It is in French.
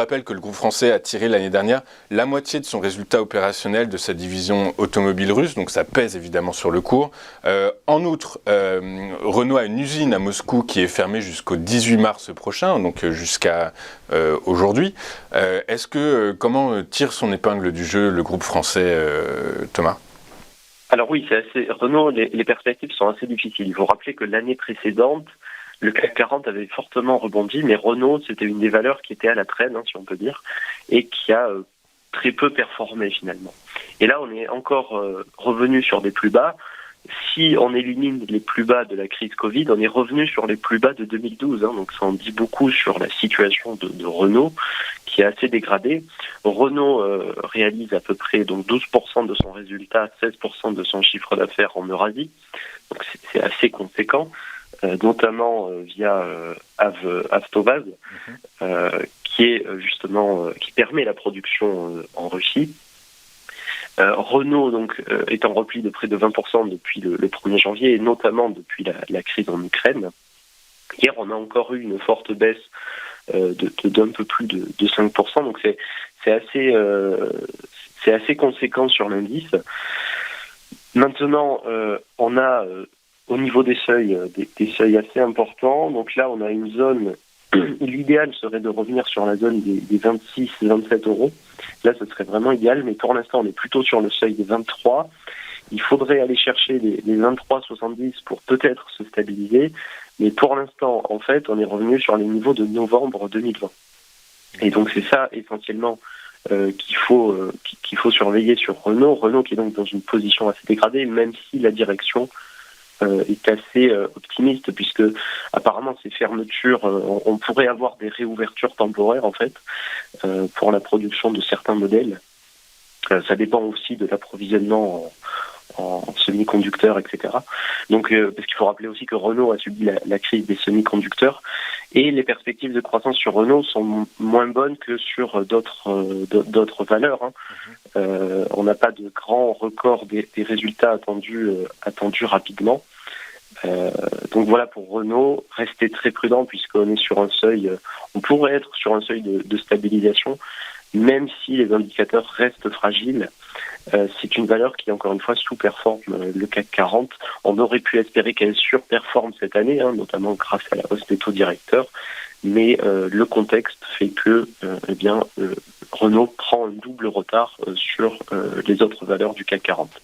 rappelle que le groupe français a tiré l'année dernière la moitié de son résultat opérationnel de sa division automobile russe, donc ça pèse évidemment sur le cours. En outre, Renault a une usine à Moscou qui est fermée jusqu'au 18 mars prochain, donc jusqu'à aujourd'hui. Comment tire son épingle du jeu le groupe français, Thomas ? Alors oui, Renault, les perspectives sont assez difficiles. Il faut rappeler que l'année précédente, le CAC 40 avait fortement rebondi, mais Renault, c'était une des valeurs qui était à la traîne, si on peut dire, et qui a très peu performé finalement. Et là, on est encore revenu sur des plus bas. Si on élimine les plus bas de la crise Covid, on est revenu sur les plus bas de 2012. Donc ça en dit beaucoup sur la situation de Renault, qui est assez dégradée. Renault réalise à peu près donc 12% de son résultat, 16% de son chiffre d'affaires en Eurasie. Donc c'est assez conséquent. Notamment via Avtovaz, qui est justement qui permet la production en Russie. Renault donc est en repli de près de 20% depuis le 1er janvier, et notamment depuis la crise en Ukraine. Hier, on a encore eu une forte baisse d'un peu plus de 5%, donc c'est assez conséquent sur l'indice. Maintenant, on a au niveau des seuils, des seuils assez importants. Donc là, on a une zone, l'idéal serait de revenir sur la zone des 26-27 euros. Là, ce serait vraiment idéal, mais pour l'instant, on est plutôt sur le seuil des 23. Il faudrait aller chercher les 23,70 pour peut-être se stabiliser. Mais pour l'instant, en fait, on est revenu sur les niveaux de novembre 2020. Et donc, c'est ça, essentiellement, qu'il faut surveiller sur Renault. Renault qui est donc dans une position assez dégradée, même si la direction est assez optimiste, puisque apparemment ces fermetures, on pourrait avoir des réouvertures temporaires en fait pour la production de certains modèles. Ça dépend aussi de l'approvisionnement en semi-conducteurs, etc. Donc, parce qu'il faut rappeler aussi que Renault a subi la crise des semi-conducteurs, et les perspectives de croissance sur Renault sont moins bonnes que sur d'autres valeurs. On n'a pas de grand record des résultats attendus rapidement. Donc voilà, pour Renault, restez très prudent, puisqu'on est sur un seuil, on pourrait être sur un seuil de stabilisation, même si les indicateurs restent fragiles. C'est une valeur qui, encore une fois, sous-performe le CAC 40. On aurait pu espérer qu'elle surperforme cette année, notamment grâce à la hausse des taux directeurs. Mais le contexte fait que Renault prend un double retard sur les autres valeurs du CAC 40.